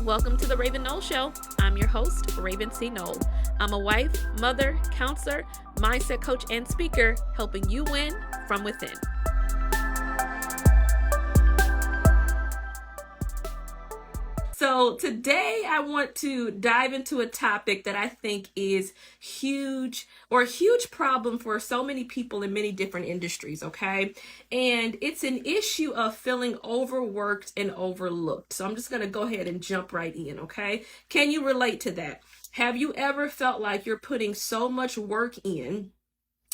Welcome to the Raven Knoll Show. I'm your host, Raven C. Knoll. I'm a wife, mother, counselor, mindset coach, and speaker, helping you win from within. So today I want to dive into a topic that I think is huge, or a huge problem for so many people in many different industries, okay? And it's an issue of feeling overworked and overlooked. So I'm just going to go ahead and jump right in, okay? Can you relate to that? Have you ever felt like you're putting so much work in,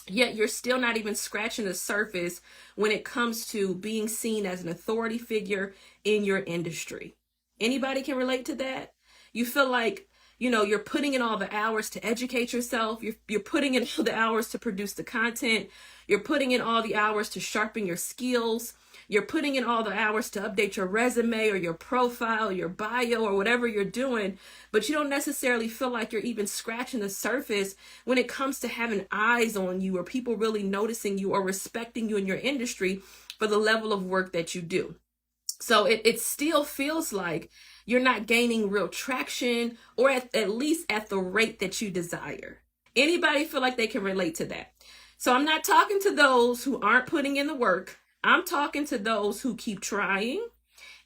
yet you're still not even scratching the surface when it comes to being seen as an authority figure in your industry? Anybody can relate to that? You feel like, you're putting in all the hours to educate yourself. You're putting in all the hours to produce the content. You're putting in all the hours to sharpen your skills. You're putting in all the hours to update your resume or your profile, your bio, or whatever you're doing. But you don't necessarily feel like you're even scratching the surface when it comes to having eyes on you, or people really noticing you or respecting you in your industry for the level of work that you do. So it still feels like you're not gaining real traction, or at least at the rate that you desire. Anybody feel like they can relate to that? So I'm not talking to those who aren't putting in the work. I'm talking to those who keep trying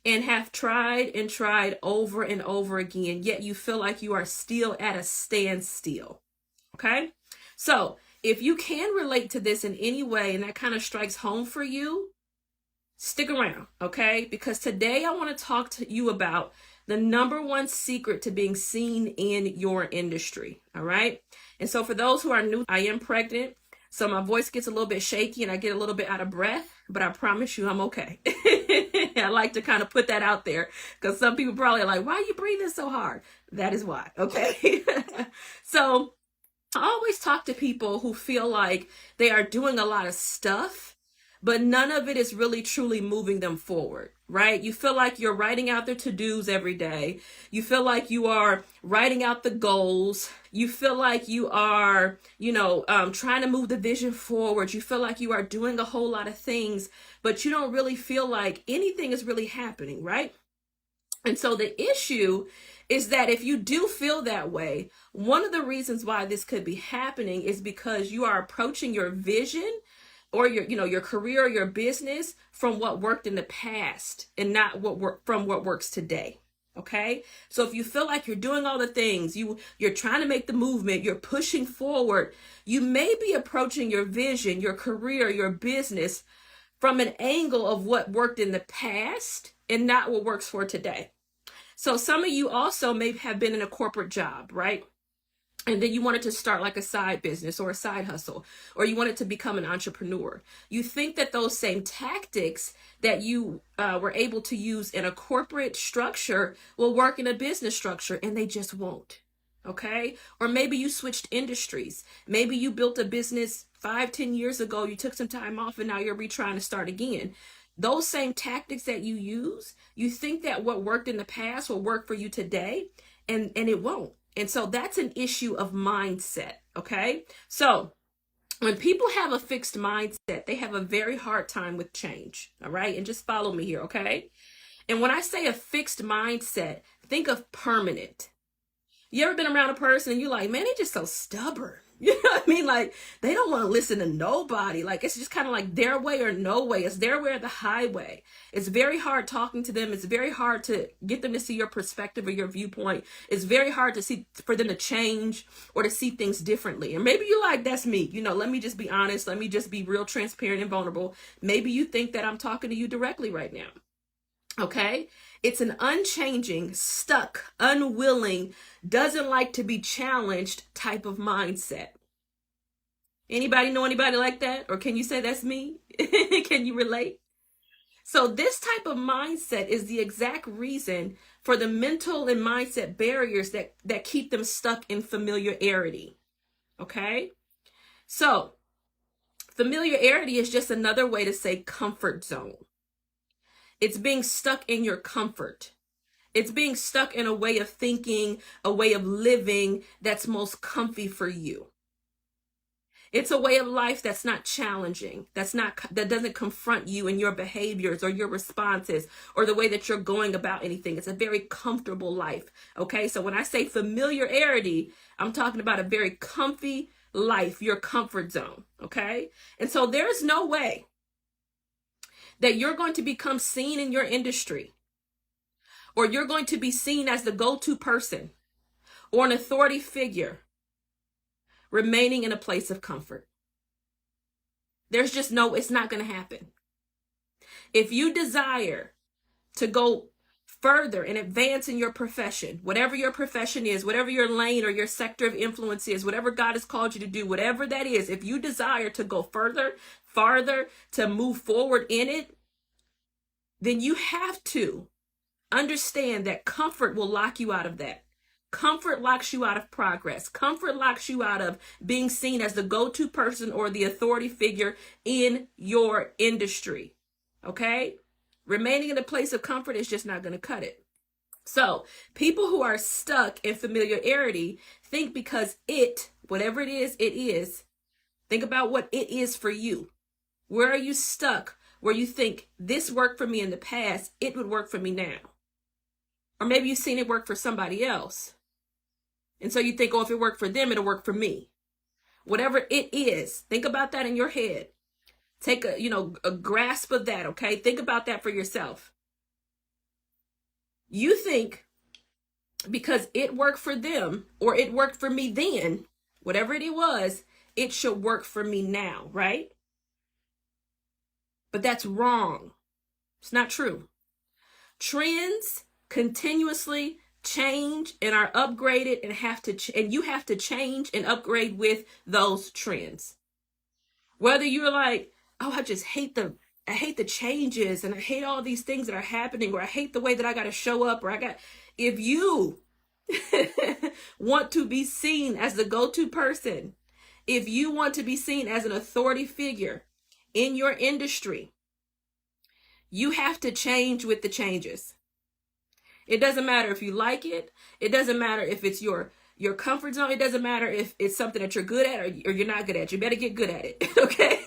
and have tried and tried over and over again, yet you feel like you are still at a standstill. Okay? So if you can relate to this in any way and that kind of strikes home for you, stick around, okay? Because today I want to talk to you about the number one secret to being seen in your industry, all right? And so for those who are new, I am pregnant, so my voice gets a little bit shaky and I get a little bit out of breath, but I promise you I'm okay. I like to kind of put that out there because some people probably are like, why are you breathing so hard? That is why, okay? So I always talk to people who feel like they are doing a lot of stuff, but none of it is really truly moving them forward, right? You feel like you're writing out the to-dos every day. You feel like you are writing out the goals. You feel like you are, trying to move the vision forward. You feel like you are doing a whole lot of things, but you don't really feel like anything is really happening, right? And so the issue is that if you do feel that way, one of the reasons why this could be happening is because you are approaching your vision or your career or your business from what worked in the past and not from what works today. Okay? So if you feel like you're doing all the things, you're trying to make the movement, you're pushing forward, you may be approaching your vision, your career, your business from an angle of what worked in the past and not what works for today. So some of you also may have been in a corporate job, right? And then you wanted to start like a side business or a side hustle, or you wanted to become an entrepreneur. You think that those same tactics that you were able to use in a corporate structure will work in a business structure, and they just won't. Okay? Or maybe you switched industries. Maybe you built a business 5-10 years ago. You took some time off and now you're retrying to start again. Those same tactics that you use, you think that what worked in the past will work for you today, and it won't. And so that's an issue of mindset, okay? So when people have a fixed mindset, they have a very hard time with change, all right? And just follow me here, okay? And when I say a fixed mindset, think of permanent. You ever been around a person and you're like, man, they're just so stubborn. You know what I mean? Like, they don't want to listen to nobody. Like, it's just kind of like their way or no way. It's their way or the highway. It's very hard talking to them. It's very hard to get them to see your perspective or your viewpoint. It's very hard for them to change or to see things differently. And maybe you're like, that's me. Let me just be honest. Let me just be real transparent and vulnerable. Maybe you think that I'm talking to you directly right now. Okay? It's an unchanging, stuck, unwilling, doesn't like to be challenged type of mindset. Anybody know anybody like that? Or can you say that's me? Can you relate? So this type of mindset is the exact reason for the mental and mindset barriers that keep them stuck in familiarity. Okay? So familiarity is just another way to say comfort zone. It's being stuck in your comfort. It's being stuck in a way of thinking, a way of living that's most comfy for you. It's a way of life that's not challenging, that doesn't confront you and your behaviors or your responses or the way that you're going about anything. It's a very comfortable life. Okay, so when I say familiarity, I'm talking about a very comfy life, your comfort zone. Okay, and so there's no way that you're going to become seen in your industry, or you're going to be seen as the go-to person or an authority figure remaining in a place of comfort. There's just no, it's not going to happen. If you desire to go further and advance in your profession, whatever your profession is, whatever your lane or your sector of influence is, whatever God has called you to do, whatever that is, if you desire to go further, farther, to move forward in it, then you have to understand that comfort will lock you out of that. Comfort locks you out of progress. Comfort locks you out of being seen as the go-to person or the authority figure in your industry. Okay? Remaining in a place of comfort is just not going to cut it. So, people who are stuck in familiarity think because whatever it is, think about what it is for you. Where are you stuck? Where you think this worked for me in the past, it would work for me now. Or maybe you've seen it work for somebody else. And so you think, oh, if it worked for them, it'll work for me. Whatever it is, think about that in your head. Take a grasp of that, okay? Think about that for yourself. You think because it worked for them or it worked for me then, whatever it was, it should work for me now, right? But that's wrong. It's not true. Trends continuously change and are upgraded and you have to change and upgrade with those trends. Whether you're like, oh, I just hate the changes and I hate all these things that are happening, or I hate the way that I got to show up, or if you want to be seen as the go-to person, if you want to be seen as an authority figure in your industry, you have to change with the changes. It doesn't matter if you like it. It doesn't matter if it's your comfort zone. It doesn't matter if it's something that you're good at or you're not good at. You better get good at it, okay?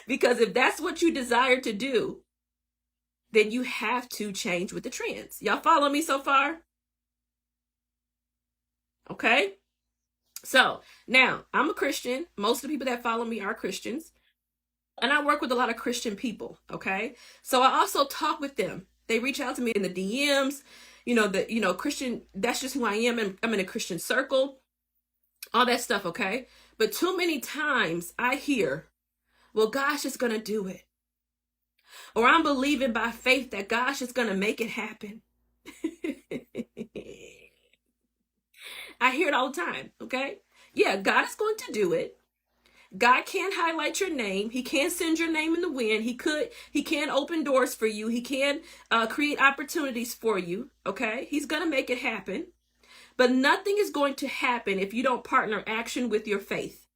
Because if that's what you desire to do, then you have to change with the trends. Y'all follow me so far? Okay? So, now, I'm a Christian. Most of the people that follow me are Christians. And I work with a lot of Christian people, okay? So I also talk with them. They reach out to me in the DMs, Christian, that's just who I am. And I'm in a Christian circle, all that stuff, okay? But too many times I hear, well, God's just going to do it. Or I'm believing by faith that God's just going to make it happen. I hear it all the time, okay? Yeah, God is going to do it. God can highlight your name. He can send your name in the wind. He can open doors for you. He can create opportunities for you. Okay. He's going to make it happen, but nothing is going to happen if you don't partner action with your faith.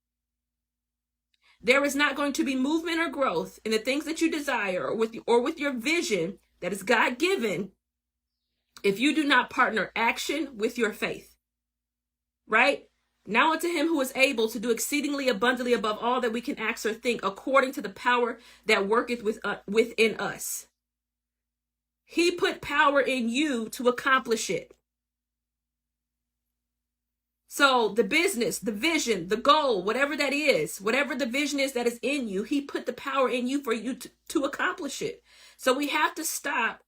There is not going to be movement or growth in the things that you desire or with your vision that is God-given if you do not partner action with your faith. Right? Now unto him who is able to do exceedingly abundantly above all that we can ask or think, according to the power that worketh within us. He put power in you to accomplish it. So the business, the vision, the goal, whatever that is, whatever the vision is that is in you, he put the power in you for you to accomplish it. So we have to stop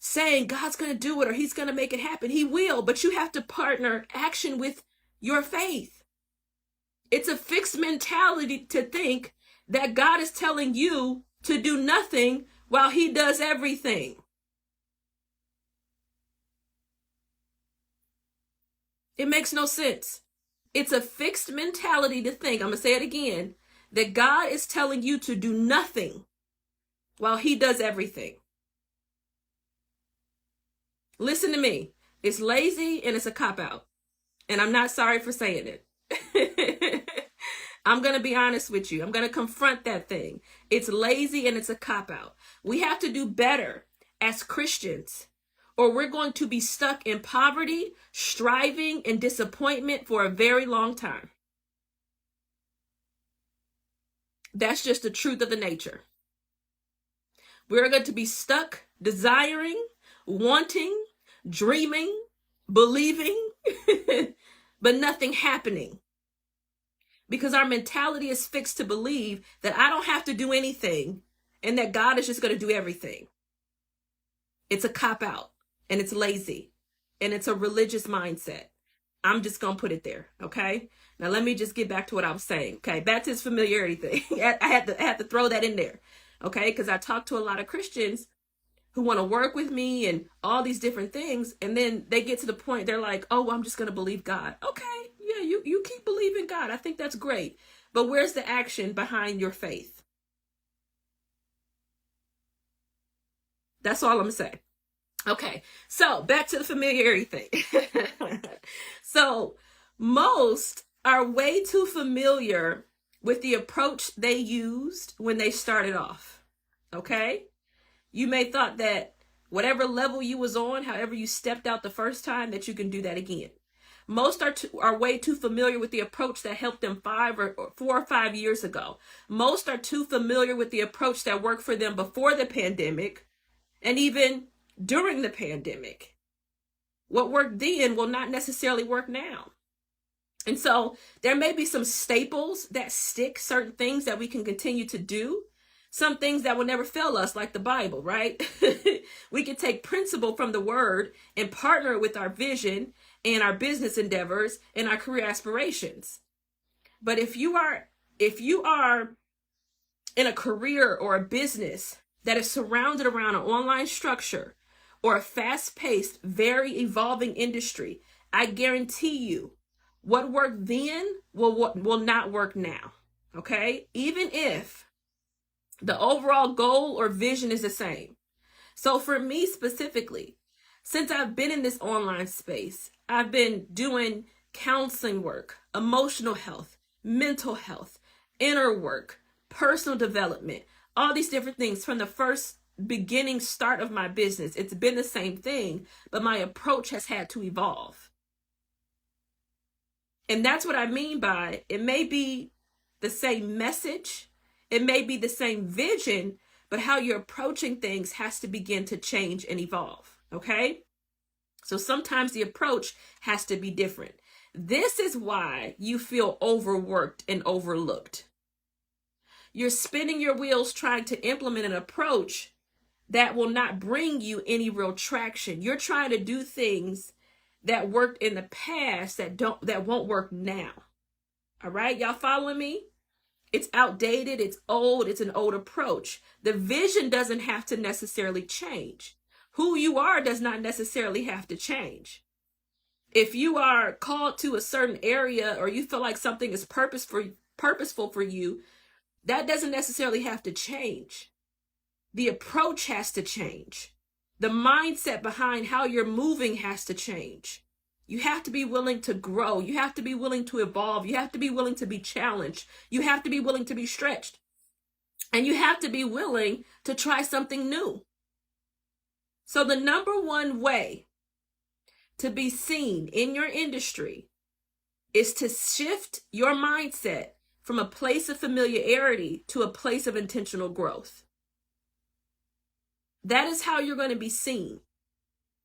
saying God's going to do it or he's going to make it happen. He will, but you have to partner action with your faith. It's a fixed mentality to think that God is telling you to do nothing while he does everything. It makes no sense. It's a fixed mentality to think, I'm going to say it again, that God is telling you to do nothing while he does everything. Listen to me. It's lazy and it's a cop-out. And I'm not sorry for saying it. I'm going to be honest with you. I'm going to confront that thing. It's lazy and it's a cop-out. We have to do better as Christians, or we're going to be stuck in poverty, striving, and disappointment for a very long time. That's just the truth of the nature. We're going to be stuck desiring, wanting, dreaming, believing, but nothing happening. Because our mentality is fixed to believe that I don't have to do anything and that God is just going to do everything. It's a cop-out, and it's lazy, and it's a religious mindset. I'm just going to put it there, okay? Now, let me just get back to what I was saying, okay? Back to this familiarity thing. I had to throw that in there, okay? Because I talk to a lot of Christians who want to work with me and all these different things, and then they get to the point, they're like, oh, well, I'm just going to believe God. Okay, yeah, you keep believing God. I think that's great. But where's the action behind your faith? That's all I'm saying. Okay, so back to the familiarity thing. So most are way too familiar with the approach they used when they started off. Okay? You may thought that whatever level you was on, however you stepped out the first time, that you can do that again. Most are way too familiar with the approach that helped them 4 or 5 years ago. Most are too familiar with the approach that worked for them before the pandemic and even during the pandemic. What worked then will not necessarily work now. And so there may be some staples that stick, certain things that we can continue to do, some things that will never fail us, like the Bible, right? We can take principle from the word and partner it with our vision and our business endeavors and our career aspirations. But if you are in a career or a business that is surrounded around an online structure or a fast-paced, very evolving industry, I guarantee you what worked then will not work now, okay? Even if the overall goal or vision is the same. So for me specifically, since I've been in this online space, I've been doing counseling work, emotional health, mental health, inner work, personal development, all these different things from the first beginning start of my business. It's been the same thing, but my approach has had to evolve. And that's what I mean by it may be the same message, it may be the same vision, but how you're approaching things has to begin to change and evolve, okay? So sometimes the approach has to be different. This is why you feel overworked and overlooked. You're spinning your wheels trying to implement an approach that will not bring you any real traction. You're trying to do things that worked in the past that won't work now. All right, y'all following me? It's outdated, it's old, it's an old approach. The vision doesn't have to necessarily change. Who you are does not necessarily have to change. If you are called to a certain area or you feel like something is purposeful for you, that doesn't necessarily have to change. The approach has to change. The mindset behind how you're moving has to change. You have to be willing to grow. You have to be willing to evolve. You have to be willing to be challenged. You have to be willing to be stretched. And you have to be willing to try something new. So the number one way to be seen in your industry is to shift your mindset from a place of familiarity to a place of intentional growth. That is how you're going to be seen.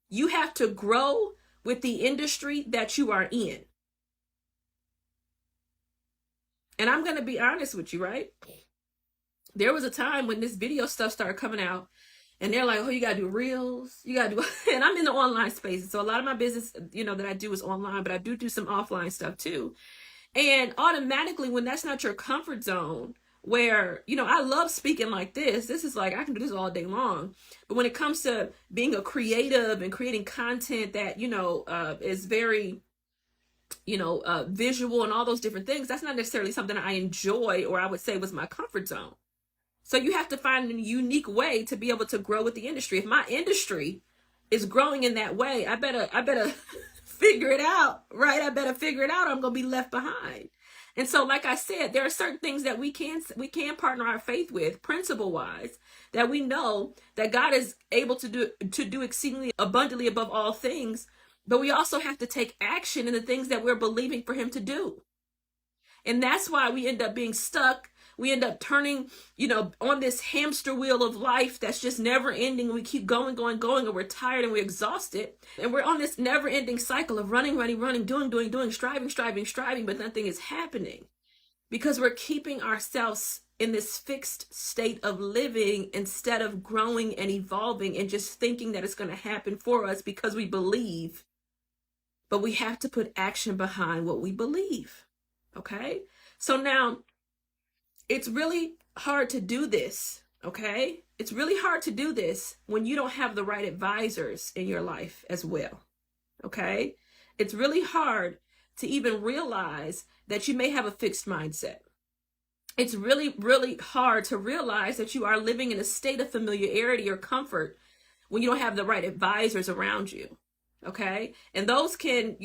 You have to grow with the industry that you are in. And I'm going to be honest with you, right? There was a time when this video stuff started coming out and they're like, oh, you got to do reels. You got to do, and I'm in the online space. So a lot of my business, that I do is online, but I do some offline stuff too. And automatically when that's not your comfort zone, where, I love speaking like this. This is like, I can do this all day long. But when it comes to being a creative and creating content that, is very, visual and all those different things, that's not necessarily something I enjoy or I would say was my comfort zone. So you have to find a unique way to be able to grow with the industry. If my industry is growing in that way, I better figure it out, right? I better figure it out or I'm going to be left behind. And so, like I said, there are certain things that we can partner our faith with, principle-wise, that we know that God is able to do exceedingly abundantly above all things, but we also have to take action in the things that we're believing for him to do. And that's why we end up being stuck We end up turning, on this hamster wheel of life that's just never ending. We keep going, going, going, and we're tired and we're exhausted. And we're on this never ending cycle of running, running, running, doing, striving, striving, striving, but nothing is happening because we're keeping ourselves in this fixed state of living instead of growing and evolving and just thinking that it's going to happen for us because we believe. But we have to put action behind what we believe. Okay? So now it's really hard to do this. Okay? It's really hard to do this when you don't have the right advisors in your life as well. Okay? It's really hard to even realize that you may have a fixed mindset. It's really, really hard to realize that you are living in a state of familiarity or comfort when you don't have the right advisors around you. Okay? And those can,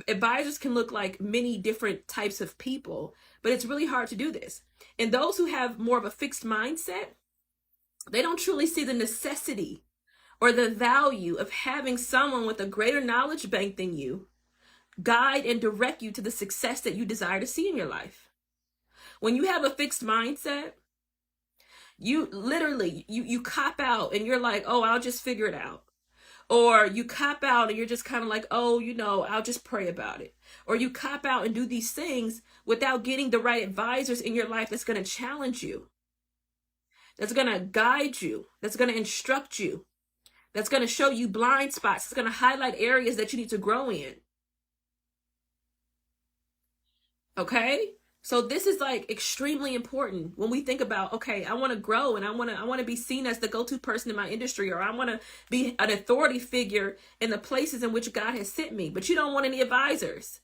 advisors can look like many different types of people, but it's really hard to do this. And those who have more of a fixed mindset, they don't truly see the necessity or the value of having someone with a greater knowledge bank than you guide and direct you to the success that you desire to see in your life. When you have a fixed mindset, you literally, you cop out and you're like, oh, I'll just figure it out. Or you cop out and you're just kind of like, oh, I'll just pray about it. Or you cop out and do these things without getting the right advisors in your life that's going to challenge you, that's going to guide you, that's going to instruct you, that's going to show you blind spots, it's going to highlight areas that you need to grow in. Okay? So this is like extremely important when we think about, okay, I want to grow and I want to be seen as the go-to person in my industry, or I want to be an authority figure in the places in which God has sent me. But you don't want any advisors.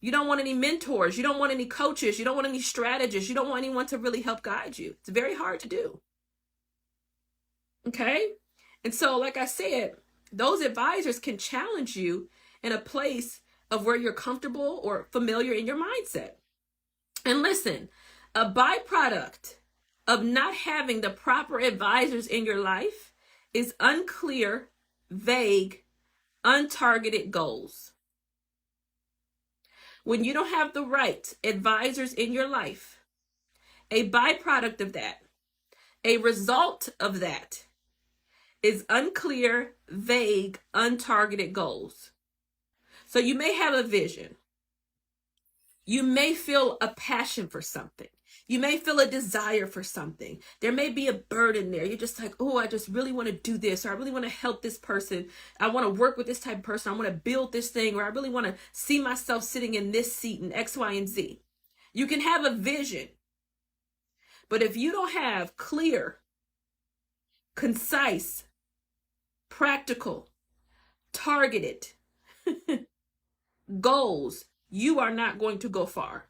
You don't want any mentors. You don't want any coaches. You don't want any strategists. You don't want anyone to really help guide you. It's very hard to do. Okay? And so, like I said, those advisors can challenge you in a place of where you're comfortable or familiar in your mindset. And listen, a byproduct of not having the proper advisors in your life is unclear, vague, untargeted goals. When you don't have the right advisors in your life, a byproduct of that, a result of that, is unclear, vague, untargeted goals. So you may have a vision. You may feel a passion for something. You may feel a desire for something. There may be a burden there. You're just like, oh, I just really want to do this, or I really want to help this person. I want to work with this type of person. I want to build this thing, or I really want to see myself sitting in this seat in X, Y, and Z. You can have a vision, but if you don't have clear, concise, practical, targeted goals, you are not going to go far.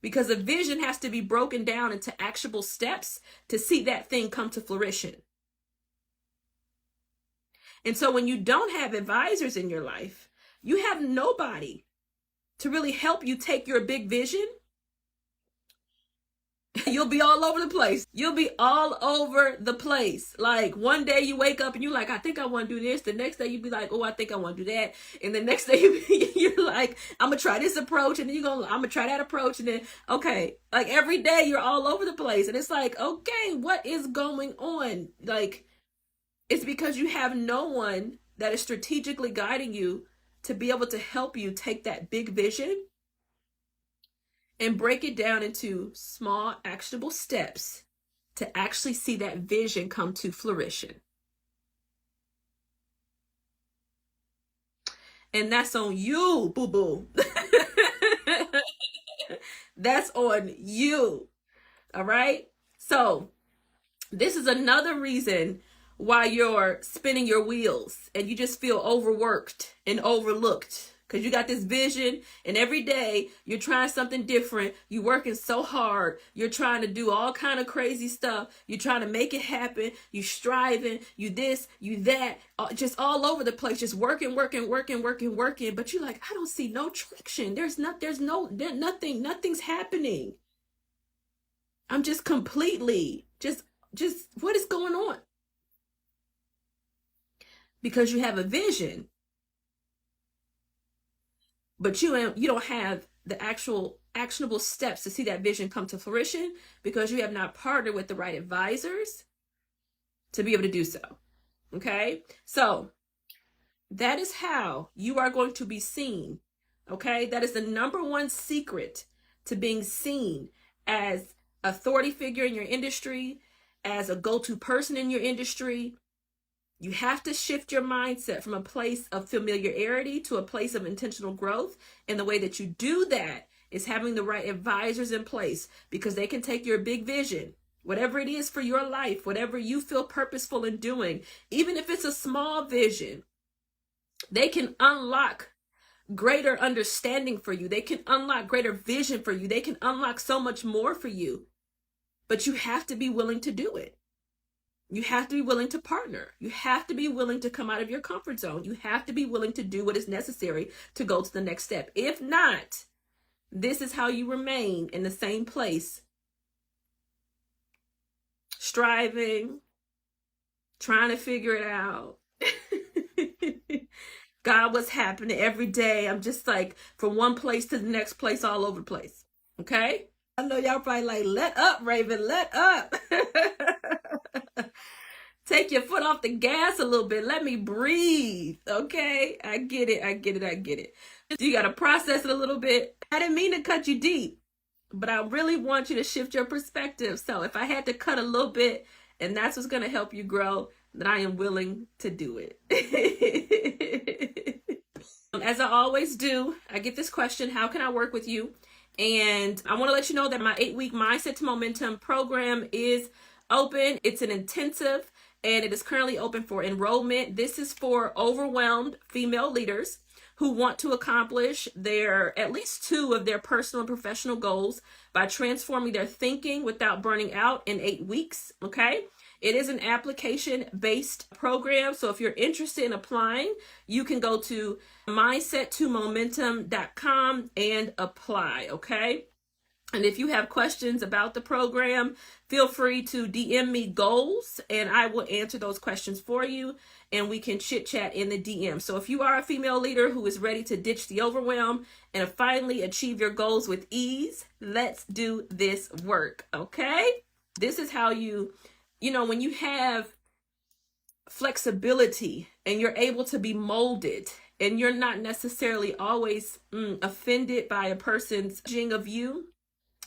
Because a vision has to be broken down into actionable steps to see that thing come to fruition. And so when you don't have advisors in your life, you have nobody to really help you take your big vision. You'll be all over the place. You'll be all over the place. Like one day you wake up and you're like, I think I want to do this. The next day you'll be like, oh, I think I want to do that. And the next day you're like, I'm going to try this approach. And then I'm going to try that approach. And then, okay, like every day you're all over the place. And it's like, okay, what is going on? Like, it's because you have no one that is strategically guiding you to be able to help you take that big vision and break it down into small, actionable steps to actually see that vision come to fruition. And that's on you, boo-boo. That's on you. All right? So this is another reason why you're spinning your wheels and you just feel overworked and overlooked. Because you got this vision and every day you're trying something different. You're working so hard. You're trying to do all kind of crazy stuff. You're trying to make it happen. You're striving. You this, you that, just all over the place. Just working. But you're like, I don't see no traction. Nothing's happening. I'm just completely, just what is going on? Because you have a vision. But you don't have the actual actionable steps to see that vision come to fruition, because you have not partnered with the right advisors to be able to do so. Okay, so that is how you are going to be seen. Okay, that is the number one secret to being seen as authority figure in your industry, as a go-to person in your industry. You have to shift your mindset from a place of familiarity to a place of intentional growth. And the way that you do that is having the right advisors in place, because they can take your big vision, whatever it is for your life, whatever you feel purposeful in doing, even if it's a small vision, they can unlock greater understanding for you. They can unlock greater vision for you. They can unlock so much more for you. But you have to be willing to do it. You have to be willing to partner. You have to be willing to come out of your comfort zone. You have to be willing to do what is necessary to go to the next step. If not, this is how you remain in the same place, striving, trying to figure it out. God, what's happening every day? I'm just like from one place to the next place, all over the place. Okay? I know y'all probably like, let up, Raven, let up. Take your foot off the gas a little bit. Let me breathe. Okay? I get it. I get it. I get it. You got to process it a little bit. I didn't mean to cut you deep, but I really want you to shift your perspective. So if I had to cut a little bit, and that's what's going to help you grow, then I am willing to do it. As I always do, I get this question: how can I work with you? And I want to let you know that my 8-week Mindset to Momentum program is open. It's an intensive, and it is currently open for enrollment. This is for overwhelmed female leaders who want to accomplish at least 2 of their personal and professional goals by transforming their thinking without burning out in 8 weeks. Okay. It is an application-based program. So if you're interested in applying, you can go to mindset2momentum.com and apply. Okay. And if you have questions about the program, feel free to DM me goals, and I will answer those questions for you, and we can chit chat in the DM. So if you are a female leader who is ready to ditch the overwhelm and finally achieve your goals with ease, let's do this work. Okay. This is how when you have flexibility and you're able to be molded, and you're not necessarily always offended by a person's judging of you,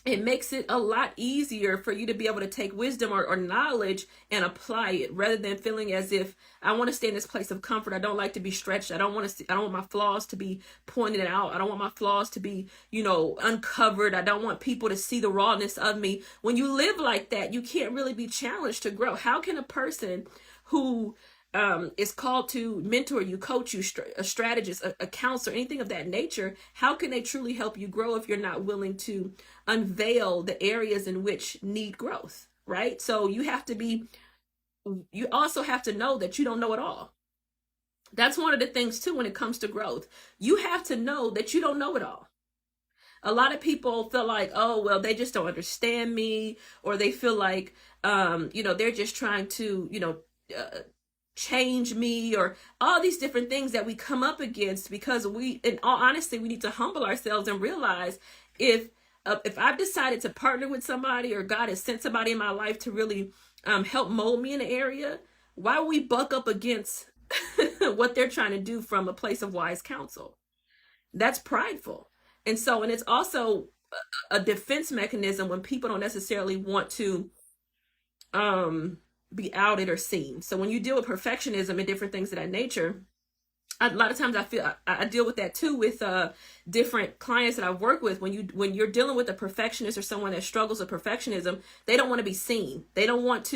it makes it a lot easier for you to be able to take wisdom or knowledge and apply it, rather than feeling as if I want to stay in this place of comfort. I don't like to be stretched. I don't want my flaws to be pointed out. I don't want my flaws to be, uncovered. I don't want people to see the rawness of me. When you live like that, you can't really be challenged to grow. How can a person who is called to mentor you, coach you, a strategist, a counselor, anything of that nature, how can they truly help you grow if you're not willing to unveil the areas in which need growth, right? So you also have to know that you don't know it all. That's one of the things too when it comes to growth. You have to know that you don't know it all. A lot of people feel like, oh, well, they just don't understand me, or they feel like, they're just trying to, change me, or all these different things that we come up against, because in all honesty, we need to humble ourselves and realize if I've decided to partner with somebody, or God has sent somebody in my life to really help mold me in an area, why would we buck up against what they're trying to do from a place of wise counsel? That's prideful. And it's also a defense mechanism when people don't necessarily want to be outed or seen. So when you deal with perfectionism and different things of that nature, a lot of times I deal with that too with different clients that I've worked with. When you're dealing with a perfectionist or someone that struggles with perfectionism, they don't want to be seen. They don't want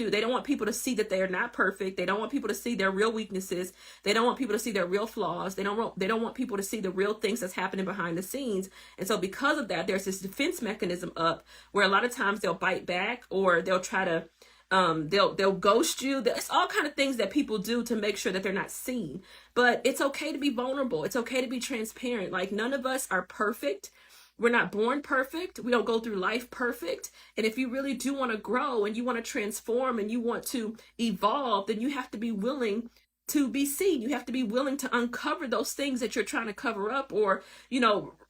people to see that they are not perfect. They don't want people to see their real weaknesses. They don't want people to see their real flaws. They don't want people to see the real things that's happening behind the scenes. And so because of that, there's this defense mechanism up where a lot of times they'll bite back, or they'll try to they'll ghost you. There's all kind of things that people do to make sure that they're not seen. But it's okay to be vulnerable. It's okay to be transparent. Like, none of us are perfect. We're not born perfect. We don't go through life perfect. And if you really do want to grow and you want to transform and you want to evolve, then you have to be willing to be seen. You have to be willing to uncover those things that you're trying to cover up, or,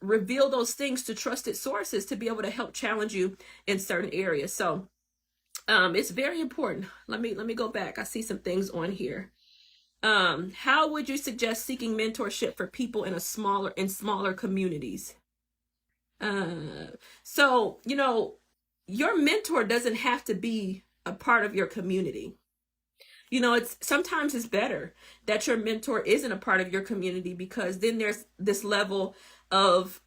reveal those things to trusted sources to be able to help challenge you in certain areas. So it's very important. Let me go back. I see some things on here. How would you suggest seeking mentorship for people in smaller communities? So, your mentor doesn't have to be a part of your community. Sometimes it's better that your mentor isn't a part of your community, because then there's this level of,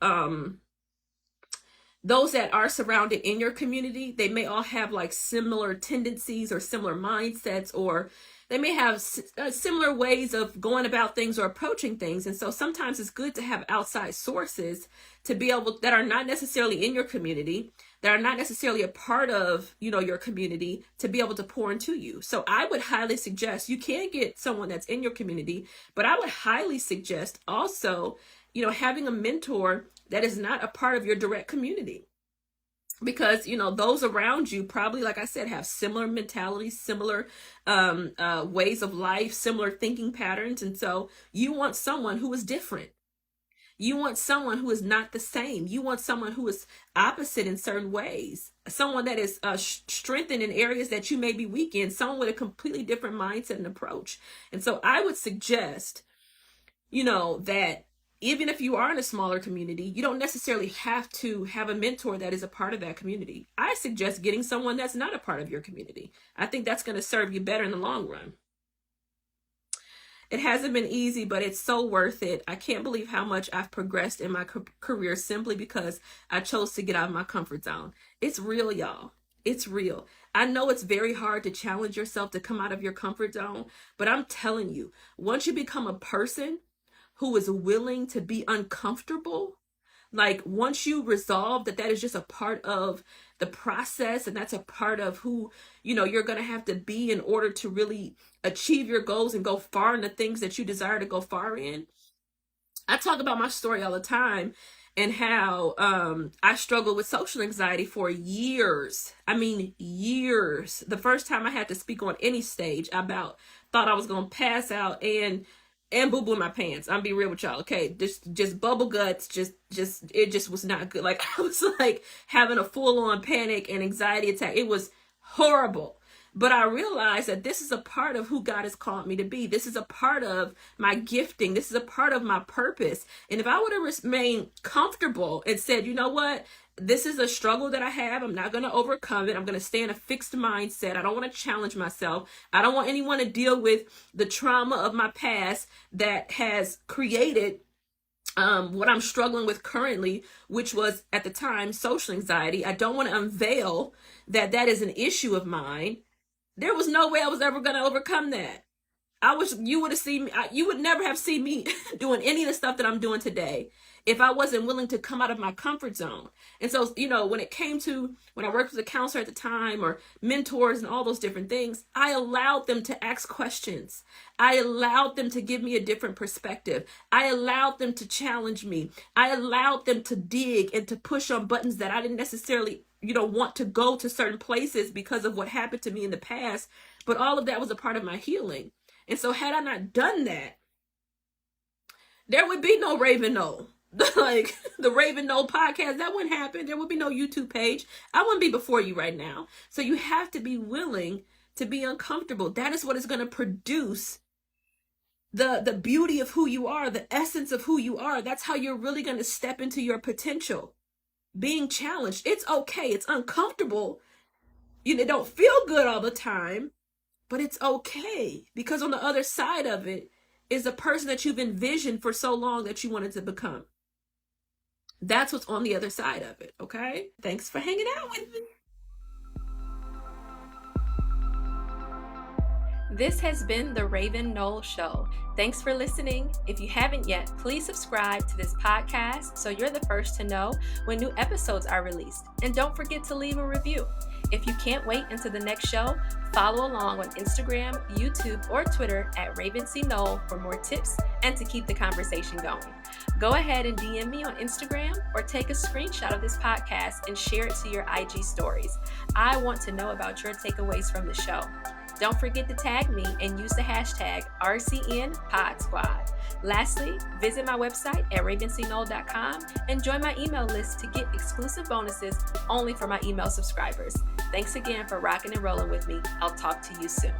those that are surrounded in your community, they may all have like similar tendencies or similar mindsets, or they may have similar ways of going about things or approaching things. And so sometimes it's good to have outside sources to be able, that are not necessarily in your community, that are not necessarily a part of, your community, to be able to pour into you. So I would highly suggest, you can get someone that's in your community, but I would highly suggest also, having a mentor that is not a part of your direct community. Because, those around you probably, like I said, have similar mentalities, similar ways of life, similar thinking patterns. And so you want someone who is different. You want someone who is not the same. You want someone who is opposite in certain ways. Someone that is strengthened in areas that you may be weak in. Someone with a completely different mindset and approach. And so I would suggest, that even if you are in a smaller community, you don't necessarily have to have a mentor that is a part of that community. I suggest getting someone that's not a part of your community. I think that's going to serve you better in the long run. It hasn't been easy, but it's so worth it. I can't believe how much I've progressed in my career simply because I chose to get out of my comfort zone. It's real, y'all. It's real. I know it's very hard to challenge yourself to come out of your comfort zone, but I'm telling you, once you become a person who is willing to be uncomfortable, like once you resolve that is just a part of the process, and that's a part of who, you're going to have to be in order to really achieve your goals and go far in the things that you desire to go far in. I talk about my story all the time, and how I struggled with social anxiety for years. I mean, years. The first time I had to speak on any stage, I about thought I was going to pass out and boo-boo in my pants. I'm be real with y'all, okay? Just bubble guts, it just was not good. Like, I was like having a full-on panic and anxiety attack. It was horrible. But I realized that this is a part of who God has called me to be. This is a part of my gifting. This is a part of my purpose. And if I would have remained comfortable and said, you know what? This is a struggle that I have. I'm not going to overcome it. I'm going to stay in a fixed mindset. I don't want to challenge myself. I don't want anyone to deal with the trauma of my past that has created what I'm struggling with currently, which was at the time social anxiety. I don't want to unveil that is an issue of mine. There was no way I was ever going to overcome that. You would have seen me, you would never have seen me doing any of the stuff that I'm doing today if I wasn't willing to come out of my comfort zone. And so, when it came to, when I worked with a counselor at the time, or mentors and all those different things, I allowed them to ask questions. I allowed them to give me a different perspective. I allowed them to challenge me. I allowed them to dig and to push on buttons that I didn't necessarily, want to go to certain places because of what happened to me in the past. But all of that was a part of my healing. And so had I not done that, there would be no Raven Knoll. Like the Raven Knoll podcast, that wouldn't happen. There would be no YouTube page. I wouldn't be before you right now. So you have to be willing to be uncomfortable. That is what is going to produce the beauty of who you are, the essence of who you are. That's how you're really going to step into your potential. Being challenged. It's okay. It's uncomfortable. It don't feel good all the time, but it's okay, because on the other side of it is a person that you've envisioned for so long that you wanted to become. That's what's on the other side of it, okay? Thanks for hanging out with me. This has been the Raven Knoll Show. Thanks for listening. If you haven't yet, please subscribe to this podcast so you're the first to know when new episodes are released. And don't forget to leave a review. If you can't wait until the next show, follow along on Instagram, YouTube, or Twitter at RavenCKnoll for more tips and to keep the conversation going. Go ahead and DM me on Instagram or take a screenshot of this podcast and share it to your IG stories. I want to know about your takeaways from the show. Don't forget to tag me and use the hashtag RCNPodSquad. Lastly, visit my website at ravencnoll.com and join my email list to get exclusive bonuses only for my email subscribers. Thanks again for rocking and rolling with me. I'll talk to you soon.